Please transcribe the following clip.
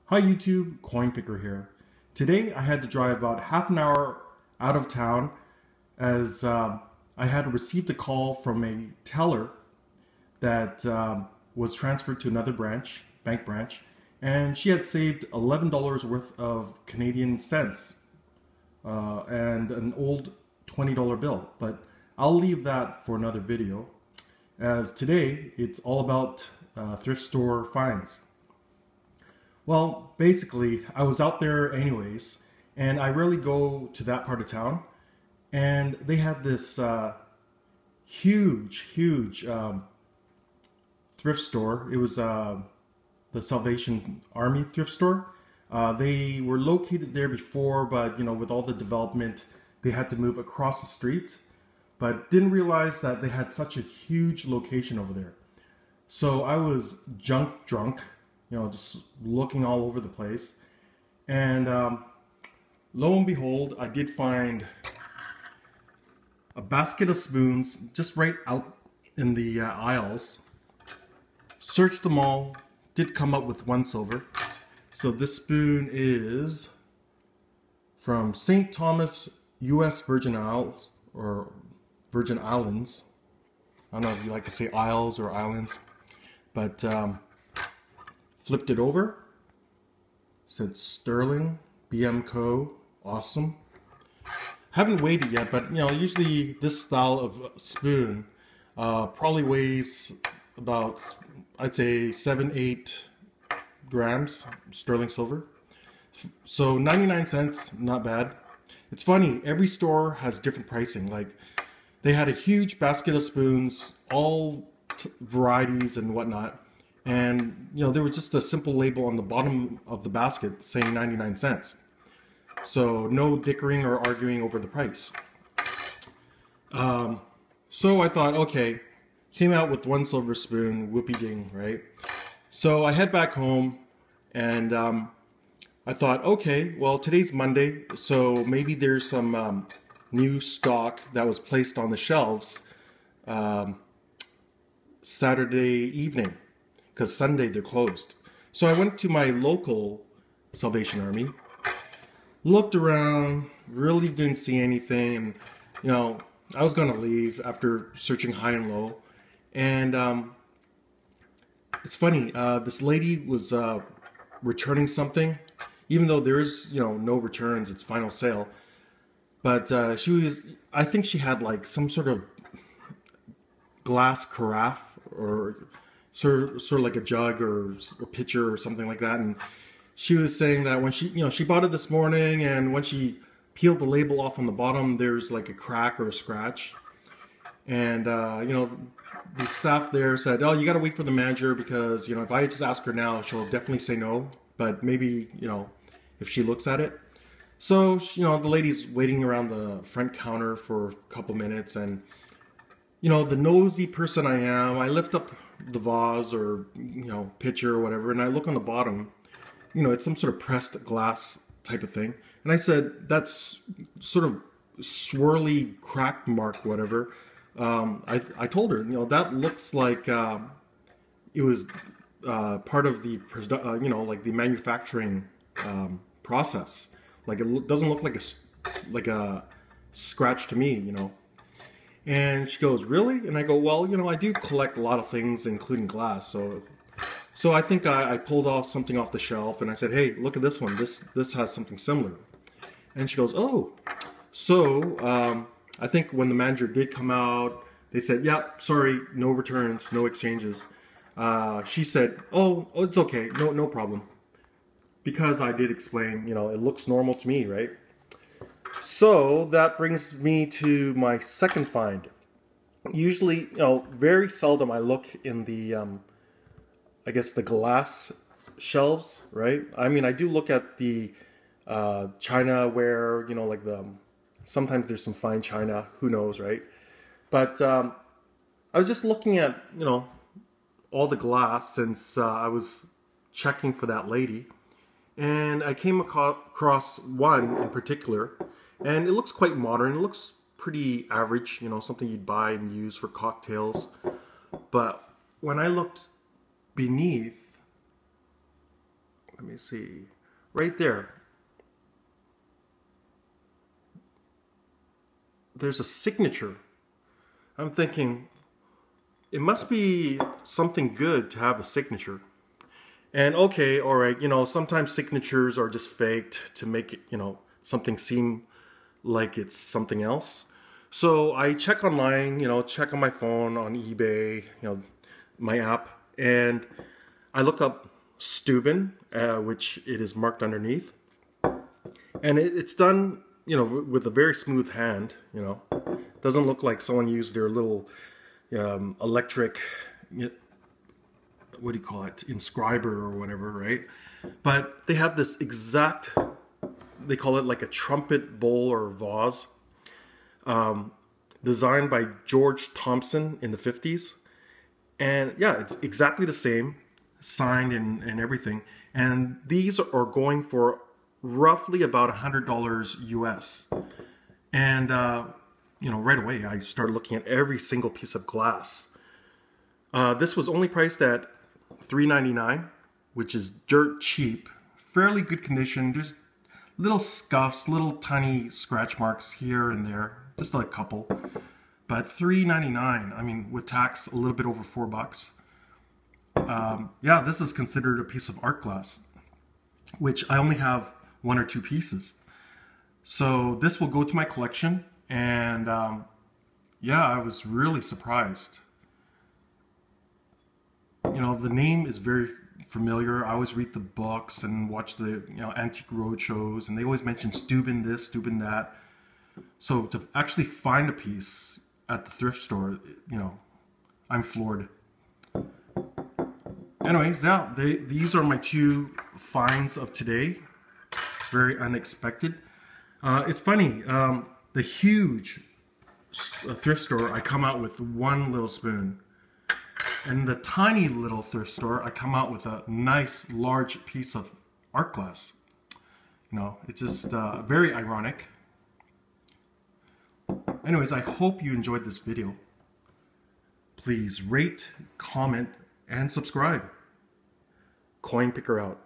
Hi YouTube, Coinpicker here. Today I had to drive about half an hour out of town as I had received a call from a teller that was transferred to another bank branch, and she had saved $11 worth of Canadian cents and an old $20 bill. But I'll leave that for another video, as today it's all about thrift store finds. Well, basically, I was out there anyways, and I rarely go to that part of town. And they had this huge thrift store. It was the Salvation Army thrift store. They were located there before, but with all the development, they had to move across the street. But didn't realize that they had such a huge location over there. So I was drunk. Just looking all over the place. And lo and behold, I did find a basket of spoons just right out in the aisles. Searched them all, did come up with one silver. So this spoon is from St. Thomas, U.S. Virgin Isles, or Virgin Islands. I don't know if you like to say isles or islands, but flipped it over, said Sterling, BM Co, awesome. Haven't weighed it yet, but usually this style of spoon probably weighs about, I'd say 7-8 grams sterling silver. So 99 cents, not bad. It's funny, every store has different pricing. Like, they had a huge basket of spoons, all varieties and whatnot. And there was just a simple label on the bottom of the basket saying 99 cents. So no dickering or arguing over the price. So I thought, okay, came out with one silver spoon, whoopee ding, right? So I head back home, and I thought, okay, well, today's Monday, so maybe there's some new stock that was placed on the shelves Saturday evening, because Sunday they're closed. So I went to my local Salvation Army, looked around, really didn't see anything, and I was gonna leave after searching high and low. And it's funny, this lady was returning something, even though there is no returns, it's final sale. But I think she had like some sort of glass carafe, or sort of like a jug or a pitcher or something like that. And she was saying that when she bought it this morning, and when she peeled the label off on the bottom, there's like a crack or a scratch. And the staff there said, oh, you got to wait for the manager, because if I just ask her now, she'll definitely say no. But maybe if she looks at it. So the lady's waiting around the front counter for a couple minutes, and the nosy person I am, I lift up the vase or pitcher or whatever, and I look on the bottom. It's some sort of pressed glass type of thing, and I said, that's sort of swirly crack mark, whatever. I told her, that looks like it was part of the like the manufacturing process. Like, it doesn't look like a scratch to me, And she goes, really? And I go, well, I do collect a lot of things, including glass. So I think I pulled off something off the shelf, and I said, hey, look at this one. This has something similar. And she goes, oh. So I think when the manager did come out, they said, yeah, sorry, no returns, no exchanges. She said, oh, it's okay, no problem. Because I did explain, it looks normal to me, right? So that brings me to my second find. Usually, very seldom I look in the, I guess the glass shelves, right? I mean, I do look at the china ware, like sometimes there's some fine china, who knows, right? But I was just looking at, all the glass, since I was checking for that lady. And I came across one in particular, and it looks quite modern. It looks pretty average, something you'd buy and use for cocktails. But when I looked beneath, let me me see. Right there. There's a signature. I'm thinking, it must be something good to have a signature. And okay, all right, you know, sometimes signatures are just faked to make it, you know, something seem like it's something else. So I check online, you know, check on my phone, on eBay, you know, my app, and I look up Steuben, which it is marked underneath. And it's done, you know, with a very smooth hand, you know. Doesn't look like someone used their little electric, what do you call it, inscriber or whatever, right? But they have this exact, they call it like a trumpet bowl or vase, designed by George Thompson in the 50s. And yeah, it's exactly the same, signed and everything. And these are going for roughly about $100 US. And, you know, right away I started looking at every single piece of glass. This was only priced at $3.99, which is dirt cheap, fairly good condition. There's little scuffs, little tiny scratch marks here and there, just like a couple. But $3.99, I mean, with tax, a little bit over $4. Yeah, this is considered a piece of art glass, which I only have 1 or 2 pieces. So this will go to my collection, and yeah, I was really surprised. You know, the name is very familiar. I always read the books and watch the, you know, antique road shows, and they always mention Steuben this, Steuben that. So to actually find a piece at the thrift store, you know, I'm floored. Anyways, yeah, these are my 2 finds of today. Very unexpected. It's funny, the huge thrift store, I come out with 1 little spoon. And the tiny little thrift store, I come out with a nice large piece of art glass. You know, it's just very ironic. Anyways, I hope you enjoyed this video. Please rate, comment, and subscribe. Coinpicker out.